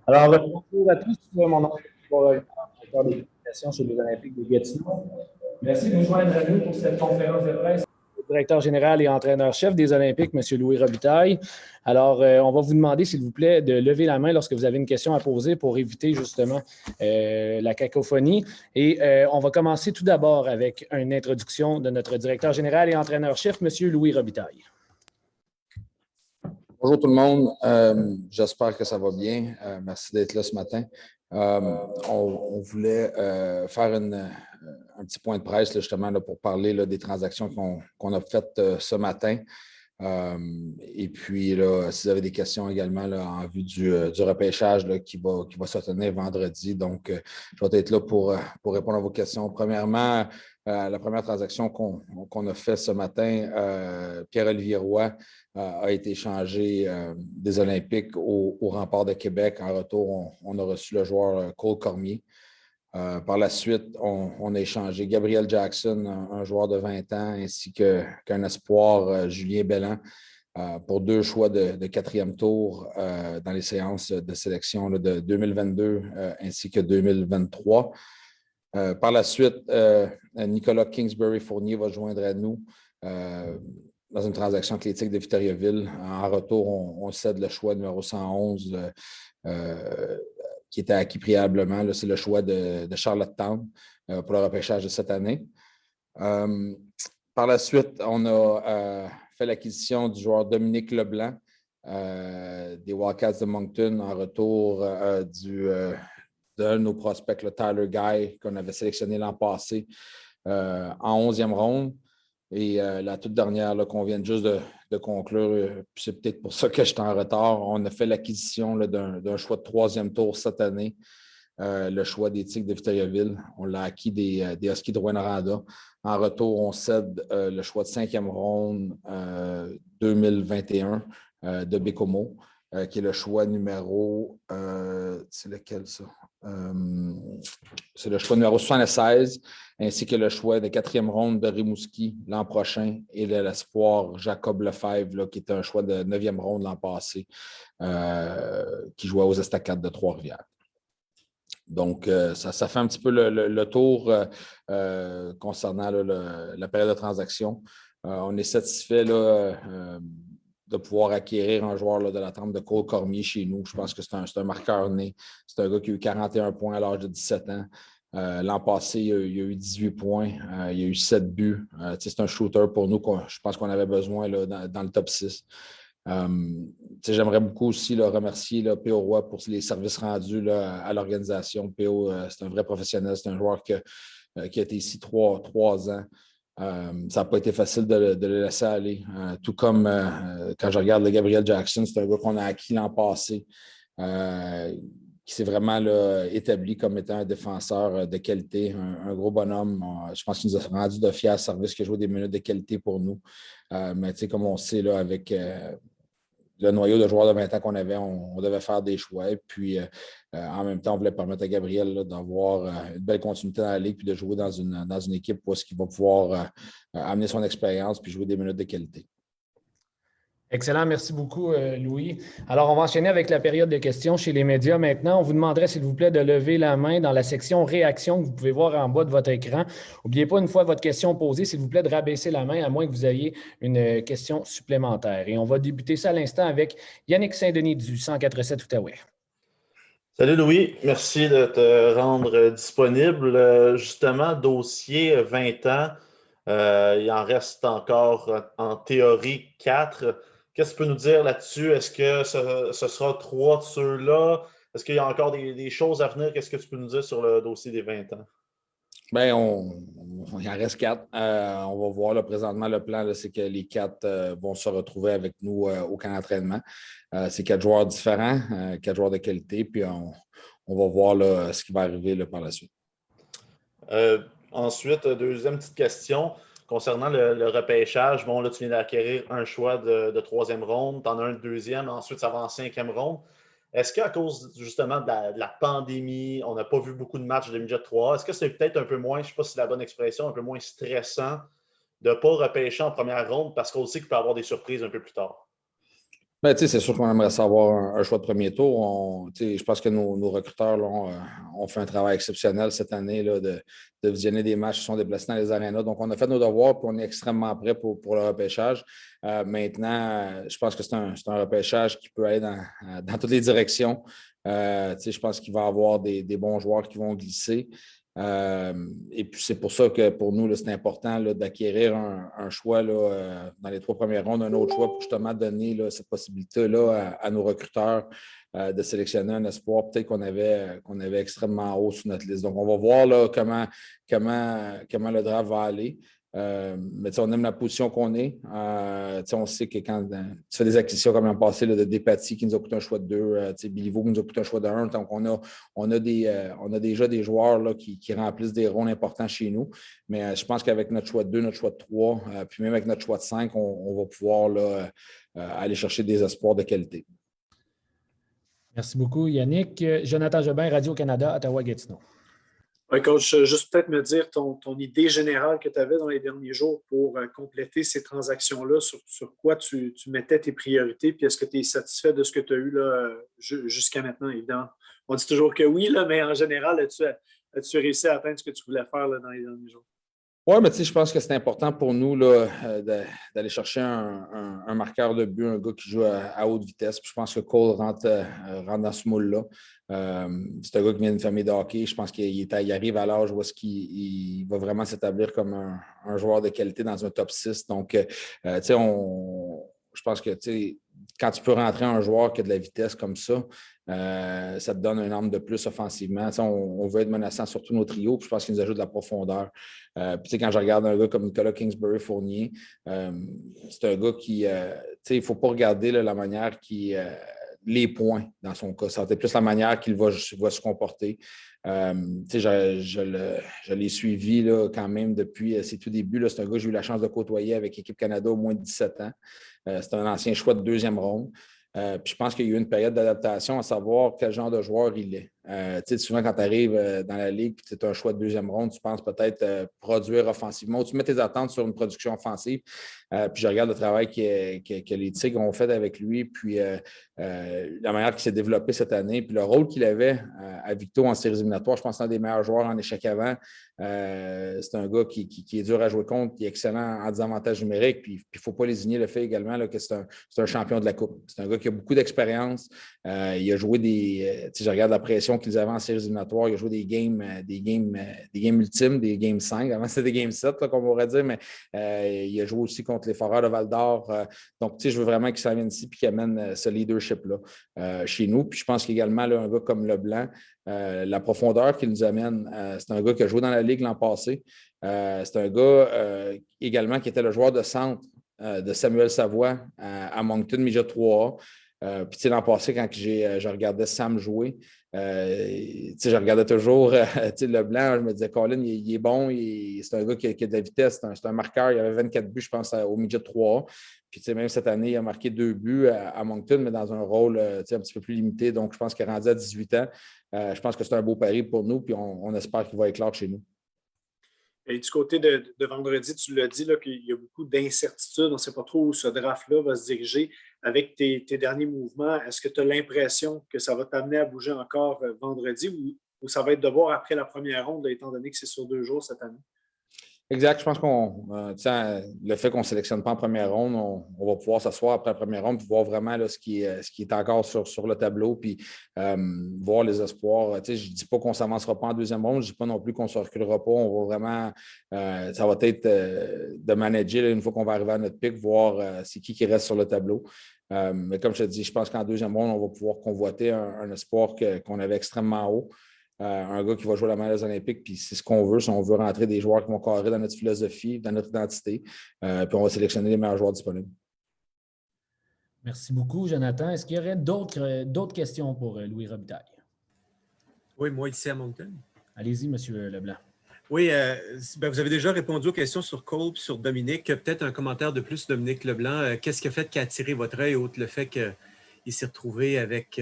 Alors, bonjour à tous. Mon nom est directeur des communications chez les Olympiques de Gatineau. Merci de nous joindre à nous pour cette conférence de presse. Le directeur général et entraîneur-chef des Olympiques, M. Louis Robitaille. Alors, on va vous demander, s'il vous plaît, de lever la main lorsque vous avez une question à poser pour éviter justement la cacophonie. Et on va commencer tout d'abord avec une introduction de notre directeur général et entraîneur-chef, M. Louis Robitaille. Bonjour tout le monde, j'espère que ça va bien. Merci d'être là ce matin. On voulait faire un petit point de presse là, justement là, pour parler là, des transactions qu'on a faites ce matin. Et puis, là, si vous avez des questions également là, en vue du repêchage là, qui va se tenir vendredi. Donc, je vais être là pour répondre à vos questions. Premièrement, la première transaction qu'on a faite ce matin, Pierre-Olivier Roy a été échangé des Olympiques au Rempart de Québec. En retour, on a reçu le joueur Cole Cormier. Par la suite, on a échangé Gabriel Jackson, un joueur de 20 ans, ainsi qu'un espoir, Julien Belland, pour 2 choix de 4e tour dans les séances de sélection là, de 2022 ainsi que 2023. Par la suite, Nicolas Kingsbury-Fournier va joindre à nous dans une transaction athlétique de Victoriaville. En retour, on cède le choix numéro 111 qui était acquis préalablement. C'est le choix de Charlottetown pour le repêchage de cette année. Par la suite, on a fait l'acquisition du joueur Dominique Leblanc des Wildcats de Moncton en retour d'un de nos prospects, le Tyler Guy, qu'on avait sélectionné l'an passé en 11e ronde. Et la toute dernière qu'on vient juste de conclure, c'est peut-être pour ça que je suis en retard, on a fait l'acquisition d'un choix de 3e tour cette année, le choix des Tigres de Victoriaville. On l'a acquis des Huskies de Rouyn-Noranda. En retour, on cède le choix de 5e ronde 2021 de Bécomo, qui est le choix numéro... c'est lequel ça? C'est le choix numéro 76, ainsi que le choix de 4e ronde de Rimouski l'an prochain et de l'espoir Jacob Lefebvre, là, qui était un choix de 9e ronde l'an passé, qui jouait aux Estacades de Trois-Rivières. Donc, ça fait un petit peu le tour concernant là, la période de transaction. On est satisfait là, de pouvoir acquérir un joueur là, de la trempe de Cole Cormier chez nous. Je pense que c'est un marqueur né. C'est un gars qui a eu 41 points à l'âge de 17 ans. L'an passé, il a eu 18 points. Il a eu 7 buts. C'est un shooter pour nous. Je pense qu'on avait besoin là, dans le top 6. J'aimerais beaucoup aussi là, remercier là, P.O. Roy pour les services rendus là, à l'organisation. P.O., c'est un vrai professionnel. C'est un joueur qui a été ici 3 ans. Ça n'a pas été facile de le laisser aller. Tout comme quand je regarde le Gabriel Jackson, c'est un gars qu'on a acquis l'an passé, qui s'est vraiment là, établi comme étant un défenseur de qualité, un gros bonhomme. Je pense qu'il nous a rendu de fiers services, qui a joué des minutes de qualité pour nous. Mais comme on sait, là, avec le noyau de joueurs de 20 ans qu'on avait, on devait faire des choix. Et puis, en même temps, on voulait permettre à Gabriel là, d'avoir une belle continuité dans la ligue puis de jouer dans une équipe où il va pouvoir amener son expérience puis jouer des minutes de qualité. Excellent, merci beaucoup, Louis. Alors, on va enchaîner avec la période de questions chez les médias maintenant. On vous demanderait, s'il vous plaît, de lever la main dans la section réaction que vous pouvez voir en bas de votre écran. N'oubliez pas, une fois votre question posée, s'il vous plaît, de rabaisser la main, à moins que vous ayez une question supplémentaire. Et on va débuter ça à l'instant avec Yannick Saint-Denis du 104.7 Outaouais. Salut Louis, merci de te rendre disponible. Justement, dossier 20 ans, il en reste encore en théorie 4. Qu'est-ce que tu peux nous dire là-dessus? Est-ce que ce sera 3 de ceux-là? Est-ce qu'il y a encore des choses à venir? Qu'est-ce que tu peux nous dire sur le dossier des 20 ans? Bien, il en reste 4. On va voir là, présentement, le plan, c'est que les 4 vont se retrouver avec nous au camp d'entraînement. C'est 4 joueurs différents, 4 joueurs de qualité, puis on va voir là, ce qui va arriver là, par la suite. Ensuite, deuxième petite question concernant le repêchage. Bon, là, tu viens d'acquérir un choix de 3e ronde, tu en as un de 2e, ensuite ça va en 5e ronde. Est-ce qu'à cause justement de la pandémie, on n'a pas vu beaucoup de matchs de midget 3? Est-ce que c'est peut-être un peu moins, je ne sais pas si c'est la bonne expression, un peu moins stressant de ne pas repêcher en première ronde parce qu'on sait qu'il peut y avoir des surprises un peu plus tard? Ben, c'est sûr qu'on aimerait savoir un choix de premier tour. Je pense que nos recruteurs là, ont fait un travail exceptionnel cette année là, de visionner des matchs qui sont déplacés dans les arénas. Donc, on a fait nos devoirs et on est extrêmement prêt pour le repêchage. Maintenant, je pense que c'est un repêchage qui peut aller dans toutes les directions. Je pense qu'il va y avoir des bons joueurs qui vont glisser. Et puis, c'est pour ça que pour nous, là, c'est important là, d'acquérir un choix là, dans les 3 premières rondes, un autre choix pour justement donner là, cette possibilité-là à nos recruteurs de sélectionner un espoir peut-être qu'on avait extrêmement haut sur notre liste. Donc, on va voir là, comment le draft va aller. Mais on aime la position qu'on est. On sait que quand tu fais des acquisitions comme l'an passé là, de Despatie qui nous a coûté un choix de 2, Biliveau qui nous a coûté un choix de 1. Donc, on a déjà des joueurs là, qui remplissent des rôles importants chez nous. Mais je pense qu'avec notre choix de 2, notre choix de 3, puis même avec notre choix de 5, on va pouvoir là, aller chercher des espoirs de qualité. Merci beaucoup, Yannick. Jonathan Jobin, Radio-Canada, Ottawa-Gatineau. Oui, coach, juste peut-être me dire ton idée générale que tu avais dans les derniers jours pour compléter ces transactions-là, sur quoi tu mettais tes priorités, puis est-ce que tu es satisfait de ce que tu as eu là, jusqu'à maintenant, évidemment? On dit toujours que oui, là, mais en général, as-tu réussi à atteindre ce que tu voulais faire là, dans les derniers jours? Oui, mais je pense que c'est important pour nous là, d'aller chercher un marqueur de but, un gars qui joue à haute vitesse. Puis je pense que Cole rentre dans ce moule-là. C'est un gars qui vient d'une famille de hockey. Je pense qu'il arrive à l'âge où est-ce qu'il va vraiment s'établir comme un joueur de qualité dans un top 6. Donc, je pense que quand tu peux rentrer un joueur qui a de la vitesse comme ça te donne un arme de plus offensivement. On veut être menaçant sur tous nos trios, puis je pense qu'il nous ajoute de la profondeur. Puis quand je regarde un gars comme Nicolas Kingsbury-Fournier, c'est un gars qui, il ne faut pas regarder là, la manière les points dans son cas. C'est plus la manière qu'il va se comporter. Je l'ai suivi là, quand même depuis ses tout débuts. Là, c'est un gars que j'ai eu la chance de côtoyer avec l'équipe Canada au moins de 17 ans. C'est un ancien choix de 2e ronde. Puis je pense qu'il y a eu une période d'adaptation à savoir quel genre de joueur il est. Souvent, quand tu arrives dans la ligue et tu as un choix de 2e ronde, tu penses peut-être produire offensivement. Tu mets tes attentes sur une production offensive. Puis je regarde le travail que les Tigres ont fait avec lui, puis la manière qu'il s'est développé cette année, puis le rôle qu'il avait à Victo en séries éliminatoires. Je pense que c'est un des meilleurs joueurs en échec avant. C'est un gars qui est dur à jouer contre, qui est excellent en désavantage numérique. Puis il ne faut pas lésigner le fait également là, que c'est un champion de la Coupe. C'est un gars qui a beaucoup d'expérience. Il a joué je regarde la pression qu'ils avaient en séries éliminatoires. Il a joué des games ultimes, des games 5. Avant, c'était des games 7, là, qu'on pourrait dire, mais il a joué aussi contre les Foreurs de Val-d'Or. Donc, je veux vraiment qu'il s'en vienne ici et qu'il amène ce leadership-là chez nous. Puis je pense qu'également, là, un gars comme Leblanc, la profondeur qu'il nous amène, c'est un gars qui a joué dans la Ligue l'an passé. C'est un gars également qui était le joueur de centre de Samuel Savoie à Moncton, Midget 3A. Puis l'an passé, quand je regardais Sam jouer, je regardais toujours Leblanc, je me disais, Colin, il est bon, c'est un gars qui a de la vitesse, c'est un marqueur, il avait 24 buts, je pense, au Midget 3A. Puis même cette année, il a marqué 2 buts à Moncton, mais dans un rôle un petit peu plus limité. Donc, je pense qu'il est rendu à 18 ans. Je pense que c'est un beau pari pour nous, puis on espère qu'il va éclore chez nous. Et du côté de vendredi, tu l'as dit, là, qu'il y a beaucoup d'incertitudes. On ne sait pas trop où ce draft-là va se diriger. Avec tes derniers mouvements, est-ce que tu as l'impression que ça va t'amener à bouger encore vendredi ou ça va être de voir après la première ronde, étant donné que c'est sur 2 jours cette année? Exact. Je pense le fait qu'on ne sélectionne pas en première ronde, on va pouvoir s'asseoir après la première ronde et voir vraiment là, ce qui est encore sur le tableau, puis voir les espoirs. Je ne dis pas qu'on ne s'avancera pas en 2e ronde, je ne dis pas non plus qu'on ne se reculera pas. On va vraiment, ça va être de manager là, une fois qu'on va arriver à notre pic, voir c'est qui reste sur le tableau. Mais comme je te dis, je pense qu'en 2e ronde, on va pouvoir convoiter un espoir qu'on avait extrêmement haut. Un gars qui va jouer la médaille olympique, puis c'est ce qu'on veut. Si on veut rentrer des joueurs qui vont carrer dans notre philosophie, dans notre identité, puis on va sélectionner les meilleurs joueurs disponibles. Merci beaucoup, Jonathan. Est-ce qu'il y aurait d'autres questions pour Louis Robitaille? Oui, moi ici à Moncton. Allez-y, M. Leblanc. Oui, vous avez déjà répondu aux questions sur Cole et sur Dominique. Peut-être un commentaire de plus, Dominique Leblanc. Qu'est-ce qui a fait attiré votre œil, outre le fait qu'il s'est retrouvé avec...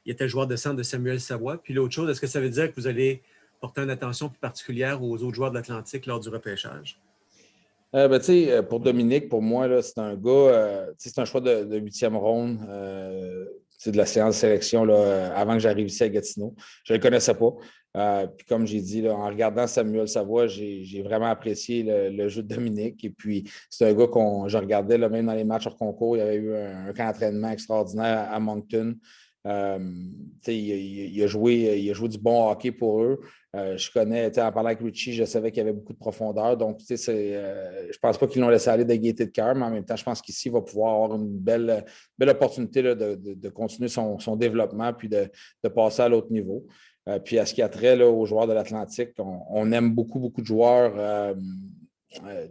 il était le joueur de centre de Samuel Savoie. Puis l'autre chose, est-ce que ça veut dire que vous allez porter une attention plus particulière aux autres joueurs de l'Atlantique lors du repêchage? Pour Dominique, pour moi, là, c'est un gars, c'est un choix de 8e ronde de la séance de sélection là, avant que j'arrive ici à Gatineau. Je ne le connaissais pas. Puis comme j'ai dit, là, en regardant Samuel Savoie, j'ai vraiment apprécié le jeu de Dominique. Et puis, c'est un gars je regardais là, même dans les matchs hors concours, il y avait eu un camp d'entraînement extraordinaire à Moncton. Il a joué du bon hockey pour eux. Je connais, en parlant avec Richie, je savais qu'il y avait beaucoup de profondeur. Donc, je ne pense pas qu'ils l'ont laissé aller de gaieté de cœur, mais en même temps, je pense qu'ici, il va pouvoir avoir une belle opportunité là, de continuer son développement puis de passer à l'autre niveau. Puis à ce qui a trait là, aux joueurs de l'Atlantique, on aime beaucoup, beaucoup de joueurs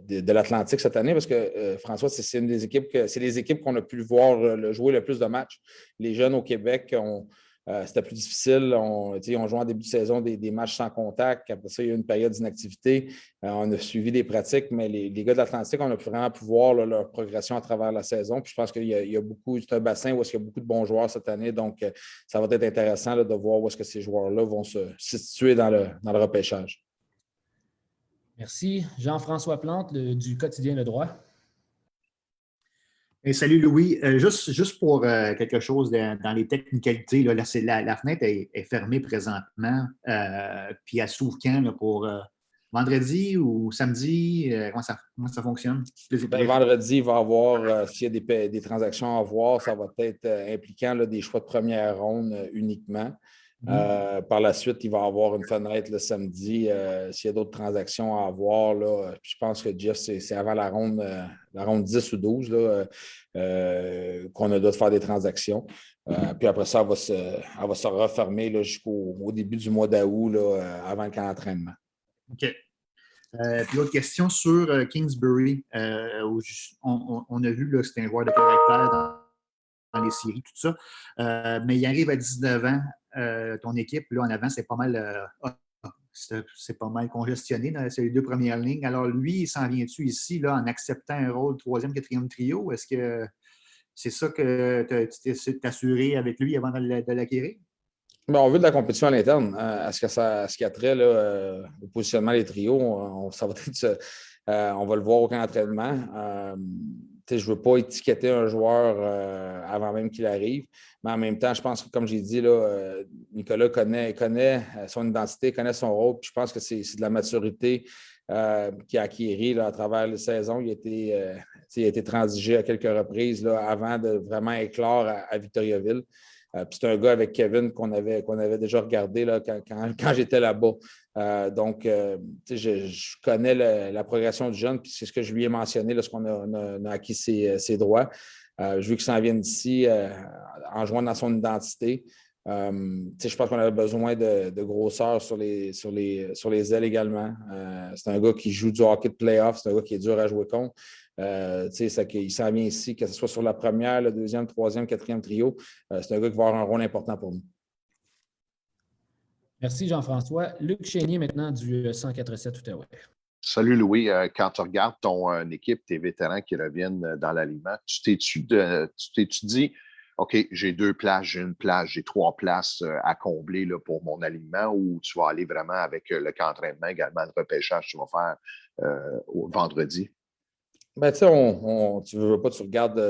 de l'Atlantique cette année parce que François, c'est une des équipes c'est les équipes qu'on a pu voir jouer le plus de matchs. Les jeunes au Québec, c'était plus difficile. On jouait en début de saison des matchs sans contact. Après ça, il y a eu une période d'inactivité. On a suivi des pratiques, mais les gars de l'Atlantique, on a pu vraiment pu voir là, leur progression à travers la saison. Puis je pense qu'il y a beaucoup, c'est un bassin où il y a beaucoup de bons joueurs cette année. Donc, ça va être intéressant là, de voir où est-ce que ces joueurs-là vont se situer dans le repêchage. Merci. Jean-François Plante du quotidien Le Droit. Hey, salut Louis. Juste pour quelque chose dans les technicalités, là, la fenêtre est fermée présentement. Puis elle s'ouvre quand là, pour vendredi ou samedi? Comment ça fonctionne? Vendredi, il va y avoir, s'il y a des transactions à voir, ça va être impliquant là, des choix de première ronde uniquement. Par la suite, il va y avoir une fenêtre le samedi. S'il y a d'autres transactions à avoir, là, je pense que Jeff, c'est avant la ronde 10 ou 12 là, qu'on a droit de faire des transactions. Puis après ça, elle va se refermer là, jusqu'au début du mois d'août là, avant le camp d'entraînement. OK. Puis l'autre question sur Kingsbury. On a vu que c'était un joueur de caractère dans les séries, tout ça. Mais il arrive à 19 ans. Ton équipe, là, en avant, c'est pas mal congestionné dans les deux premières lignes. Alors, lui, il s'en vient-tu ici là, en acceptant un rôle 3e, 4e trio? Est-ce que c'est ça que tu t'es assuré avec lui avant de l'acquérir? On veut de la compétition à l'interne. À ce qui a trait là, au positionnement des trios, ça va être, on va le voir au camp d'entraînement. Je ne veux pas étiqueter un joueur avant même qu'il arrive, mais en même temps, je pense que, comme j'ai dit, là, Nicolas connaît son identité, connaît son rôle, puis je pense que c'est de la maturité qu'il a acquis à travers les saisons. Il a été transigé à quelques reprises là, avant de vraiment éclore à Victoriaville. Puis c'est un gars avec Kevin qu'on avait déjà regardé là, quand j'étais là-bas. Donc, je connais la progression du jeune, puis c'est ce que je lui ai mentionné lorsqu'on a acquis ses droits. Je veux qu'il s'en vienne d'ici en jouant dans son identité. Je pense qu'on avait besoin de grosseur sur les ailes également. C'est un gars qui joue du hockey de playoff, c'est un gars qui est dur à jouer contre. Il s'en vient ici, que ce soit sur la première, le deuxième, troisième, quatrième trio. C'est un gars qui va avoir un rôle important pour nous. Merci Jean-François. Luc Chénier maintenant du 104.7 Outaouais. Salut Louis. Quand tu regardes ton équipe, tes vétérans qui reviennent dans l'alignement, tu t'es-tu dit, OK, j'ai 2 places, j'ai 1 place, j'ai 3 places à combler là, pour mon alignement, ou tu vas aller vraiment avec le camp d'entraînement, également le repêchage que tu vas faire vendredi? Tu ne veux pas, tu regardes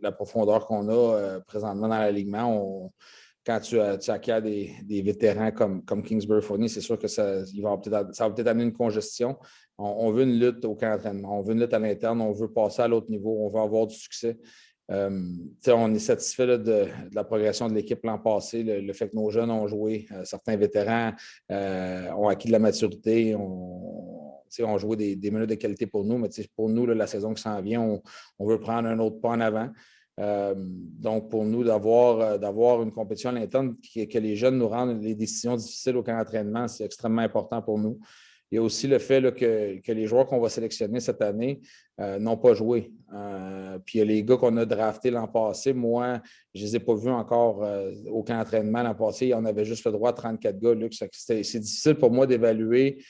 la profondeur qu'on a présentement dans l'alignement. Quand tu acquiers des vétérans comme Kingsbury Fournier, c'est sûr que ça va peut-être amener une congestion. On veut une lutte au camp d'entraînement, on veut une lutte à l'interne, on veut passer à l'autre niveau, on veut avoir du succès. On est satisfait là, de la progression de l'équipe l'an passé, le fait que nos jeunes ont joué, certains vétérans ont acquis de la maturité, ont joué des minutes de qualité pour nous, mais pour nous, là, la saison qui s'en vient, on veut prendre un autre pas en avant. Donc, pour nous, d'avoir une compétition à l'interne, que les jeunes nous rendent les décisions difficiles au camp d'entraînement, c'est extrêmement important pour nous. Il y a aussi le fait là, que les joueurs qu'on va sélectionner cette année n'ont pas joué. Puis il y a les gars qu'on a draftés l'an passé. Moi, je ne les ai pas vus encore au camp d'entraînement l'an passé. On avait juste le droit à 34 gars. Luc, c'est difficile pour moi d'évaluer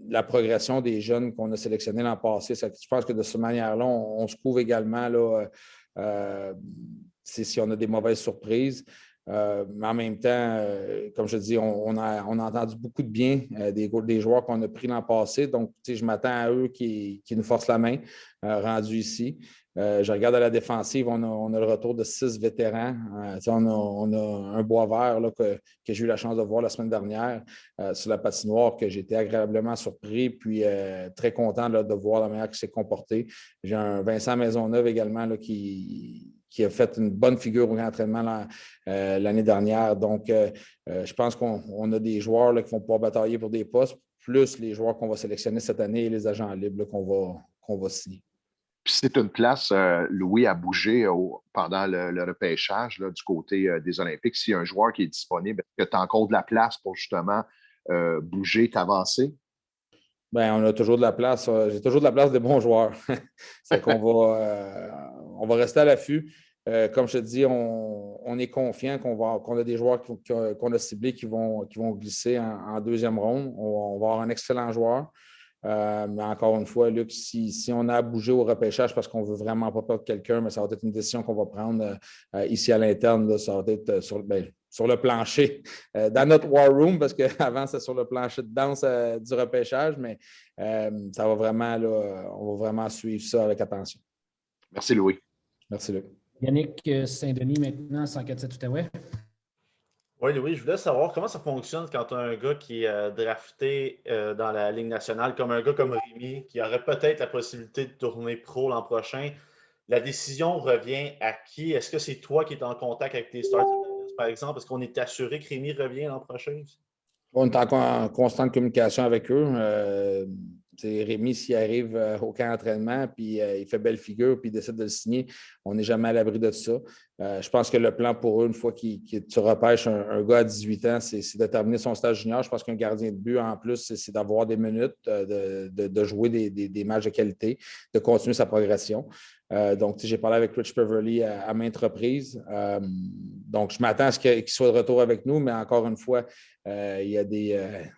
la progression des jeunes qu'on a sélectionnés l'an passé. Je pense que de cette manière-là, on se couvre également là, si on a des mauvaises surprises. Mais en même temps, comme je dis, on a entendu beaucoup de bien des joueurs qu'on a pris l'an passé. Donc, je m'attends à eux qui nous forcent la main, rendus ici. Je regarde à la défensive, on a le retour de 6 vétérans. On a un Boisvert là, que j'ai eu la chance de voir la semaine dernière sur la patinoire, que j'ai été agréablement surpris, puis très content là, de voir la manière qu'il s'est comporté. J'ai un Vincent Maisonneuve également là, qui a fait une bonne figure au entraînement l'année dernière. Donc, je pense qu'on a des joueurs là, qui vont pouvoir batailler pour des postes, plus les joueurs qu'on va sélectionner cette année et les agents libres là, qu'on va signer. Puis c'est une place, Louis, à bouger pendant le repêchage là, du côté des Olympiques. S'il y a un joueur qui est disponible, est-ce que tu as encore de la place pour justement bouger, t'avancer? Bien, on a toujours de la place. J'ai toujours de la place des bons joueurs. C'est qu'on on va rester à l'affût. Comme je te dis, on est confiant qu'on a des joueurs qu'on a ciblés qui vont glisser en deuxième ronde. On va avoir un excellent joueur. Mais encore une fois, Luc, si on a à bouger au repêchage parce qu'on ne veut vraiment pas perdre quelqu'un, mais ça va être une décision qu'on va prendre ici à l'interne. Là, ça va être sur le plancher, dans notre war room, parce qu'avant, c'est sur le plancher de danse du repêchage, mais ça va vraiment, là, on va vraiment suivre ça avec attention. Merci, Louis. Merci, Luc. Yannick Saint-Denis maintenant, 147 Outaouais. Oui, Louis, je voulais savoir comment ça fonctionne quand tu as un gars qui est drafté dans la Ligue nationale, comme un gars comme Rémi, qui aurait peut-être la possibilité de tourner pro l'an prochain. La décision revient à qui? Est-ce que c'est toi qui es en contact avec tes stars, par exemple? Est-ce qu'on est assuré que Rémi revient l'an prochain? On est en constante communication avec eux. Rémi, s'il arrive au camp d'entraînement, puis il fait belle figure, puis il décide de le signer, on n'est jamais à l'abri de ça. Je pense que le plan pour eux, une fois que tu repêches un gars à 18 ans, c'est de terminer son stage junior. Je pense qu'un gardien de but, en plus, c'est d'avoir des minutes, de jouer des matchs de qualité, de continuer sa progression. Donc, j'ai parlé avec Rich Peverly à maintes reprises. Donc, je m'attends à ce qu'il soit de retour avec nous, mais encore une fois, il y a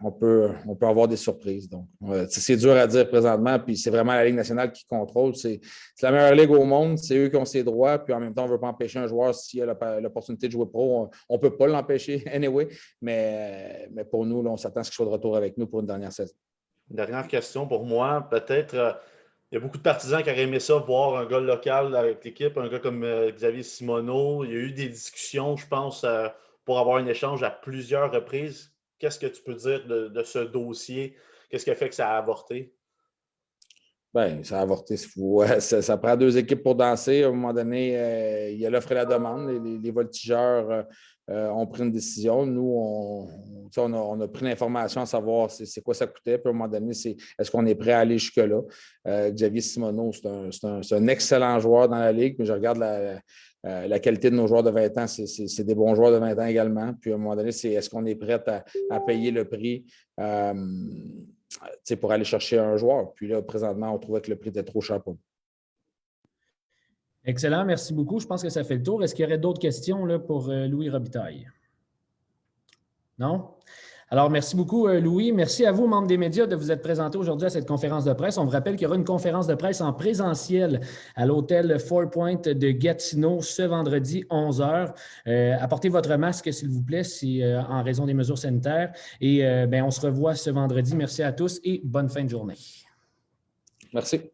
on peut avoir des surprises. Donc, c'est dur à dire présentement, puis c'est vraiment la Ligue nationale qui contrôle. C'est la meilleure ligue au monde, c'est eux qui ont ses droits, puis en même temps, on ne veut pas empêcher un joueur s'il a l'opportunité de jouer pro. On ne peut pas l'empêcher anyway, mais pour nous, là, on s'attend à ce qu'il soit de retour avec nous pour une dernière saison. Dernière question pour moi, peut-être. Il y a beaucoup de partisans qui auraient aimé ça, voir un gars local avec l'équipe, un gars comme Xavier Simoneau. Il y a eu des discussions, je pense, pour avoir un échange à plusieurs reprises. Qu'est-ce que tu peux dire de ce dossier? Qu'est-ce qui a fait que ça a avorté? Bien, ça a avorté. Ça prend 2 équipes pour danser. À un moment donné, il y a l'offre et la demande. Les voltigeurs ont pris une décision. Nous, on a pris l'information à savoir c'est quoi ça coûtait. Puis à un moment donné, est-ce qu'on est prêt à aller jusque-là? Xavier Simoneau, c'est un excellent joueur dans la Ligue, mais je regarde la qualité de nos joueurs de 20 ans. C'est des bons joueurs de 20 ans également. Puis à un moment donné, est-ce qu'on est prêt à payer le prix pour aller chercher un joueur? Puis là, présentement, on trouvait que le prix était trop cher pour nous. Excellent, merci beaucoup. Je pense que ça fait le tour. Est-ce qu'il y aurait d'autres questions là, pour Louis Robitaille? Non? Alors, merci beaucoup, Louis. Merci à vous, membres des médias, de vous être présentés aujourd'hui à cette conférence de presse. On vous rappelle qu'il y aura une conférence de presse en présentiel à l'hôtel Four Point de Gatineau ce vendredi, 11h. Apportez votre masque, s'il vous plaît, en raison des mesures sanitaires. Et on se revoit ce vendredi. Merci à tous et bonne fin de journée. Merci.